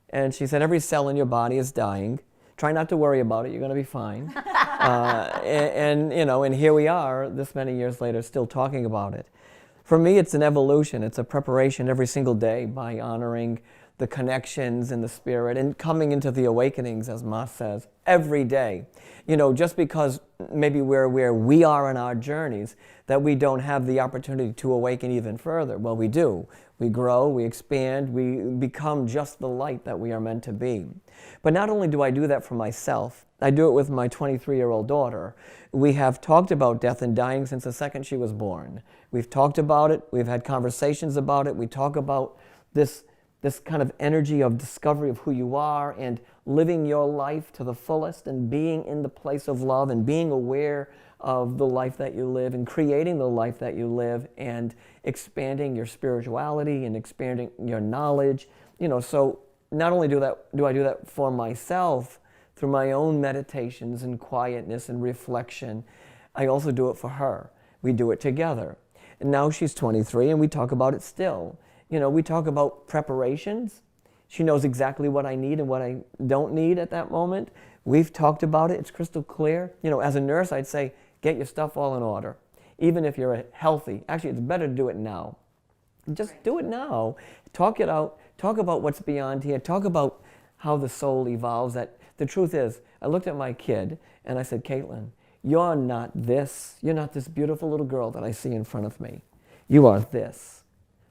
And she said, "Every cell in your body is dying. Try not to worry about it. You're going to be fine." And here we are, this many years later, still talking about it. For me, it's an evolution. It's a preparation every single day by honoring the connections in the spirit and coming into the awakenings, as Masa says, every day. You know, just because maybe we're where we are in our journeys, that we don't have the opportunity to awaken even further. Well, we do. We grow, we expand, we become just the light that we are meant to be. But not only do I do that for myself, I do it with my 23-year-old daughter. We have talked about death and dying since the second she was born. We've talked about it, we've had conversations about it, we talk about this kind of energy of discovery of who you are and living your life to the fullest and being in the place of love and being aware of the life that you live and creating the life that you live and expanding your spirituality and expanding your knowledge. You know, so not only do I do that for myself through my own meditations and quietness and reflection, I also do it for her. We do it together. And now she's 23 and we talk about it still. You know, we talk about preparations. She knows exactly what I need and what I don't need at that moment. We've talked about it. It's crystal clear. You know, as a nurse, I'd say, get your stuff all in order. Even if you're healthy. Actually, it's better to do it now. Just do it now. Talk it out. Talk about what's beyond here. Talk about how the soul evolves. That the truth is, I looked at my kid and I said, "Caitlin, you're not this. You're not this beautiful little girl that I see in front of me. You are this.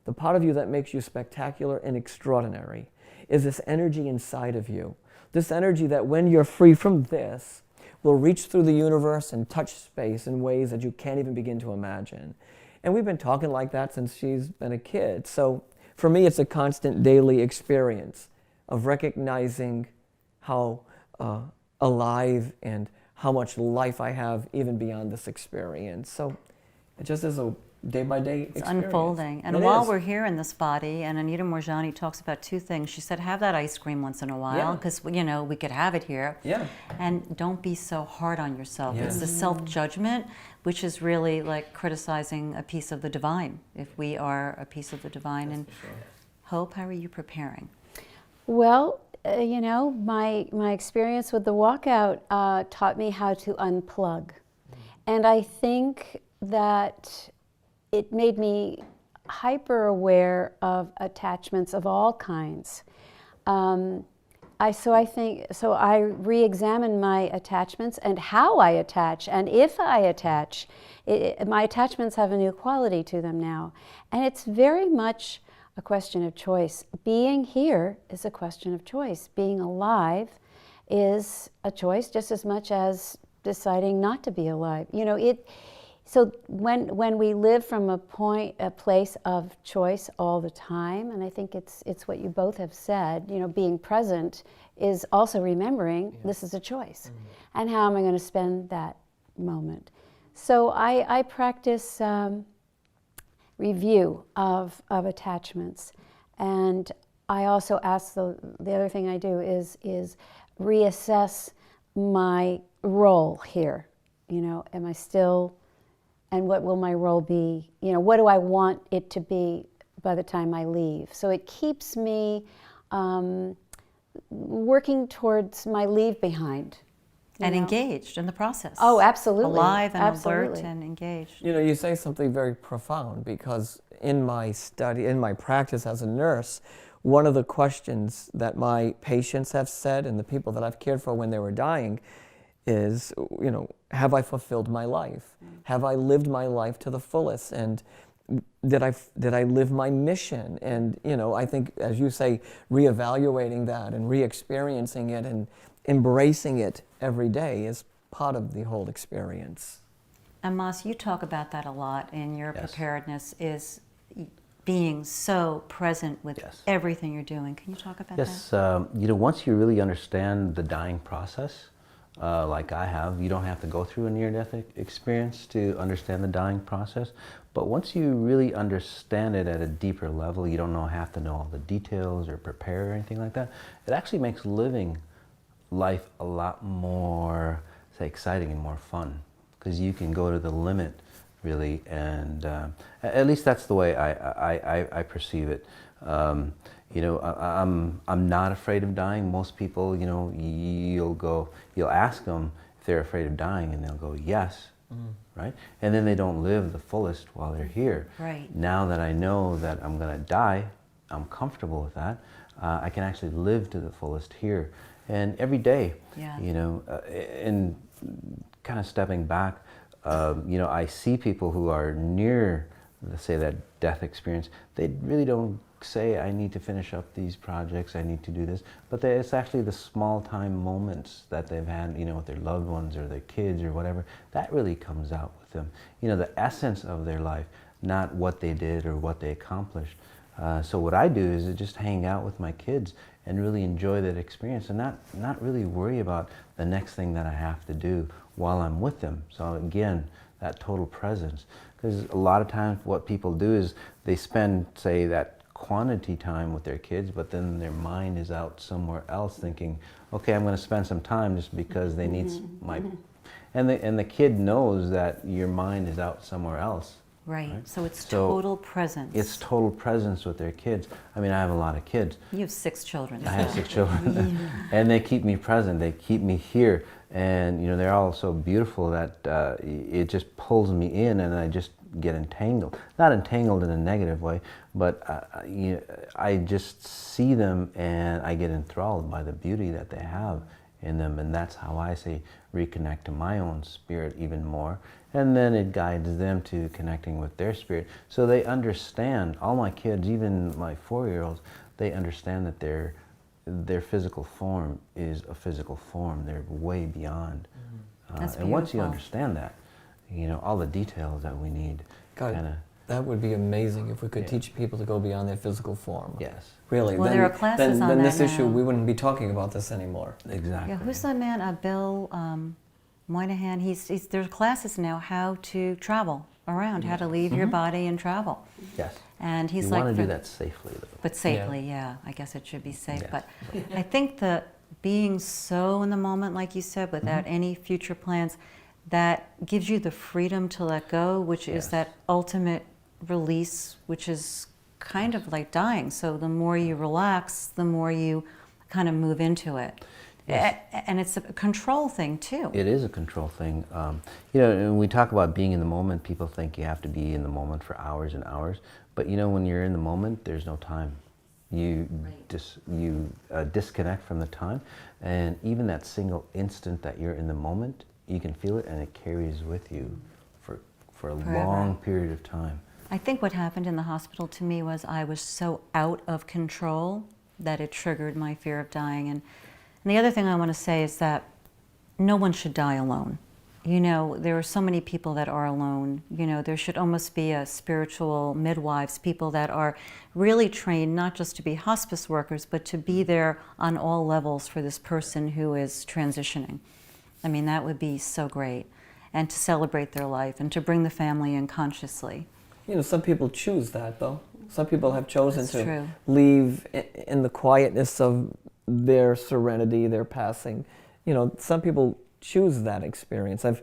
The part of you that makes you spectacular and extraordinary is this energy inside of you. This energy that when you're free from this will reach through the universe and touch space in ways that you can't even begin to imagine." And we've been talking like that since she's been a kid. So for me, it's a constant daily experience of recognizing how alive and how much life I have even beyond this experience. So it just is a day-by-day experience. It's unfolding. And while we're here in this body, and Anita Moorjani talks about two things. She said, have that ice cream once in a while, because, you know, we could have it here. Yeah. And don't be so hard on yourself. Yeah. It's the self-judgment, which is really like criticizing a piece of the divine, if we are a piece of the divine. That's and for sure. Hope, how are you preparing? Well, you know, my experience with the walkout taught me how to unplug. And I think that it made me hyper aware of attachments of all kinds. So I re-examined my attachments and how I attach, and if I attach. My attachments have a new quality to them now. And it's very much a question of choice. Being here is a question of choice. Being alive is a choice just as much as deciding not to be alive. You know, so when we live from a place of choice all the time, and I think it's what you both have said, you know, being present is also remembering this is a choice. Mm-hmm. And how am I going to spend that moment? So I practice review of attachments. And I also ask, the other thing I do is reassess my role here. You know, am I still, and what will my role be? You know, what do I want it to be by the time I leave? So it keeps me working towards my leave behind. And engaged in the process. Oh, absolutely. Alive and absolutely. alert and engaged. You know, you say something very profound, because in my study, in my practice as a nurse, one of the questions that my patients have said and the people that I've cared for when they were dying is, you know, have I fulfilled my life? Have I lived my life to the fullest? And did I live my mission? And I think, as you say, reevaluating that and re-experiencing it and embracing it every day is part of the whole experience. And Mas, you talk about that a lot in your Yes. preparedness, is being so present with Yes. everything you're doing. Can you talk about Yes, that? once you really understand the dying process, like I have, you don't have to go through a near-death experience to understand the dying process. But once you really understand it at a deeper level, you don't have to know all the details or prepare or anything like that. It actually makes living life a lot more, say, exciting and more fun, because you can go to the limit, really, and at least that's the way I perceive it. I'm not afraid of dying. Most people, you'll ask them if they're afraid of dying, and they'll go, yes, right? And then they don't live the fullest while they're here. Right. Now that I know that I'm going to die, I'm comfortable with that. I can actually live to the fullest here. And every day, Yeah. and kind of stepping back, I see people who are near, let's say, that death experience. They really don't say, I need to finish up these projects, I need to do this. But it's actually the small time moments that they've had, with their loved ones or their kids or whatever, that really comes out with them. The essence of their life, not what they did or what they accomplished. So what I do is just hang out with my kids and really enjoy that experience, and not really worry about the next thing that I have to do while I'm with them. So again, that total presence. Because a lot of times what people do is they spend, say, that quantity time with their kids, but then their mind is out somewhere else thinking, okay, I'm going to spend some time just because they need my... And the kid knows that your mind is out somewhere else. Right. So it's total presence. It's total presence with their kids. I mean, I have a lot of kids. You have 6 children. I have 6 children. And they keep me present. They keep me here. And, they're all so beautiful that it just pulls me in, and I just get entangled. Not entangled in a negative way, but I just see them and I get enthralled by the beauty that they have in them. And that's how I say reconnect to my own spirit even more. And then it guides them to connecting with their spirit. So they understand, all my kids, even my 4-year-olds, they understand that their physical form is a physical form. They're way beyond. That's and once you beautiful. understand that, all the details that we need. God, that would be amazing if we could teach people to go beyond their physical form. Yes. Really. Well, then, there are classes then, on then that this issue, now. we wouldn't be talking about this anymore. Exactly. Yeah, who's that man? Bill Moynihan. There's classes now how to travel around, how to leave your body and travel. Yes. And he's You like, want to do that safely, though. but safely, yeah. I guess it should be safe. Yes. But I think that being so in the moment, like you said, without any future plans, that gives you the freedom to let go, which is Yes. that ultimate release, which is kind of like dying. So the more you relax, the more you kind of move into it. Yes. And it's a control thing too. It is a control thing. When we talk about being in the moment, people think you have to be in the moment for hours and hours. But when you're in the moment, there's no time. You disconnect from the time, and even that single instant that you're in the moment, you can feel it, and it carries with you for a Forever. long period of time. I think what happened in the hospital to me was I was so out of control that it triggered my fear of dying. And the other thing I want to say is that no one should die alone. There are so many people that are alone. There should almost be a spiritual midwives, people that are really trained not just to be hospice workers, but to be there on all levels for this person who is transitioning. I mean, that would be so great. And to celebrate their life and to bring the family in consciously. Some people choose that, though. Some people have chosen That's to true. leave in the quietness of their serenity, their passing. Some people choose that experience. I've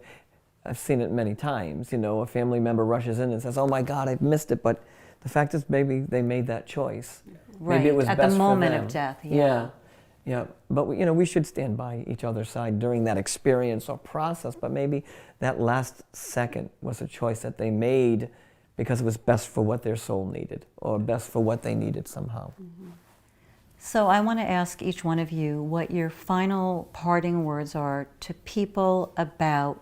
seen it many times. A family member rushes in and says, "Oh my God, I've missed it," but the fact is, maybe they made that choice. Right, Maybe it was at best the moment for them. of death, Yeah. But we should stand by each other's side during that experience or process. But maybe that last second was a choice that they made because it was best for what their soul needed, or best for what they needed somehow. So I want to ask each one of you what your final parting words are to people about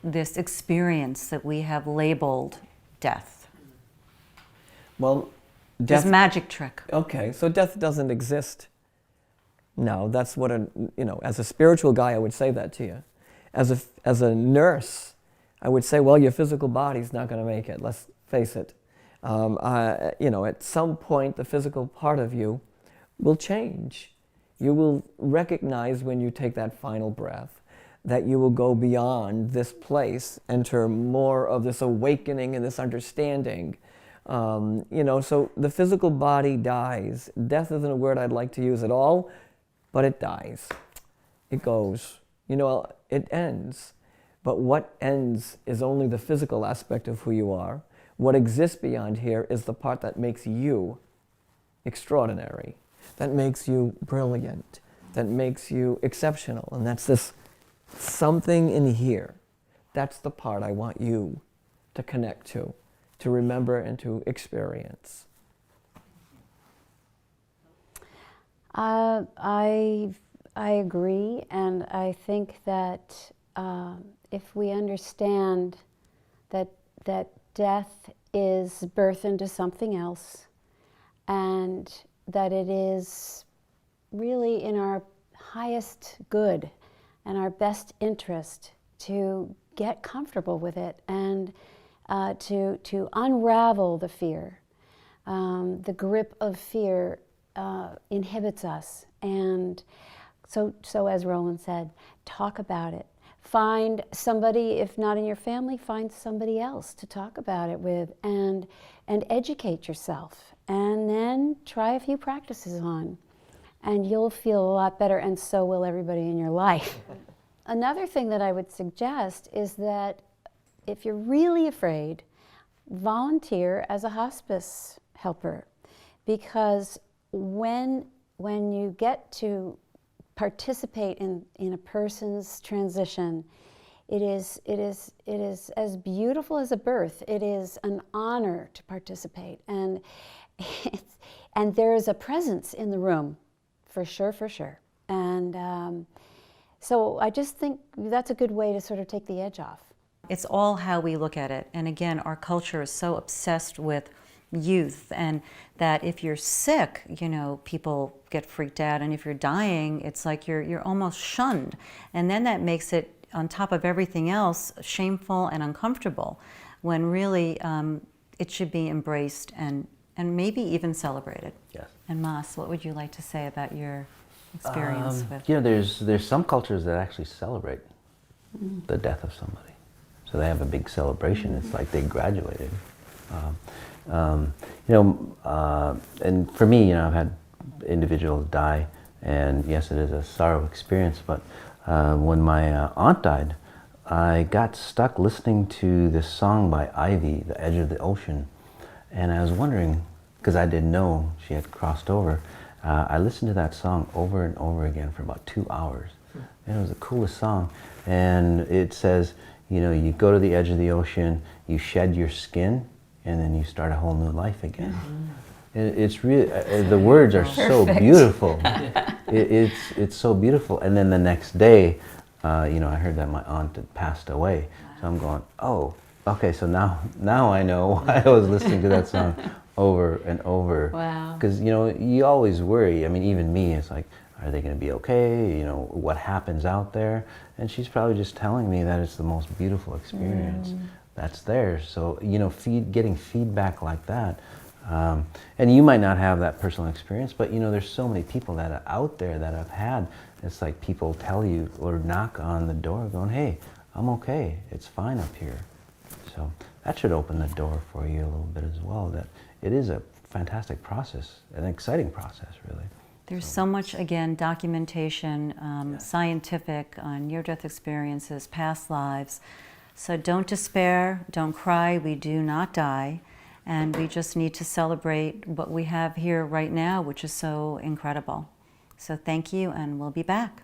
this experience that we have labeled death. Well, This death, magic trick. okay, so death doesn't exist. No, that's what as a spiritual guy, I would say that to you. As a nurse, I would say, well, your physical body's not going to make it. Let's face it. At some point, the physical part of you will change. You will recognize when you take that final breath that you will go beyond this place, enter more of this awakening and this understanding. So the physical body dies. Death isn't a word I'd like to use at all, but it dies. It goes. It ends. But what ends is only the physical aspect of who you are. What exists beyond here is the part that makes you extraordinary, that makes you brilliant, that makes you exceptional. And that's this something in here. That's the part I want you to connect to remember and to experience. I agree, and I think that if we understand that death is birth into something else, and that it is really in our highest good and our best interest to get comfortable with it and to unravel the fear. The grip of fear inhibits us, and so as Roland said, talk about it. Find somebody, if not in your family, find somebody else to talk about it with, and educate yourself, and then try a few practices on, and you'll feel a lot better, and so will everybody in your life. Another thing that I would suggest is that if you're really afraid, volunteer as a hospice helper, because when you get to participate in a person's transition, it is as beautiful as a birth. It is an honor to participate, and there is a presence in the room, for sure. And so I just think that's a good way to sort of take the edge off. It's all how we look at it. And again, our culture is so obsessed with youth, and that if you're sick, people get freaked out, and if you're dying, it's like you're almost shunned. And then that makes it, on top of everything else, shameful and uncomfortable, when really it should be embraced and maybe even celebrated. Yes. And Mas, what would you like to say about your experience with? There's some cultures that actually celebrate the death of somebody. So they have a big celebration. It's like they graduated. And for me, I've had individuals die, and yes, it is a sorrow experience, but when my aunt died, I got stuck listening to this song by Ivy, The Edge of the Ocean, and I was wondering, because I didn't know she had crossed over, I listened to that song over and over again for about 2 hours. And it was the coolest song, and it says, you go to the edge of the ocean, you shed your skin, and then you start a whole new life again. It's really, the words are so beautiful. It's so beautiful. And then the next day, I heard that my aunt had passed away. So I'm going, oh, okay, so now I know why I was listening to that song over and over. Wow. Because, you always worry. I mean, even me, it's like, are they going to be okay? What happens out there? And she's probably just telling me that it's the most beautiful experience that's there. So, getting feedback like that. And you might not have that personal experience, but there's so many people that are out there that have had, it's like people tell you or knock on the door going, hey, I'm okay, it's fine up here. So that should open the door for you a little bit as well, that it is a fantastic process, an exciting process, really. There's so much, again, documentation, scientific, on near-death experiences, past lives. So don't despair, don't cry, we do not die. And we just need to celebrate what we have here right now, which is so incredible. So thank you, and we'll be back.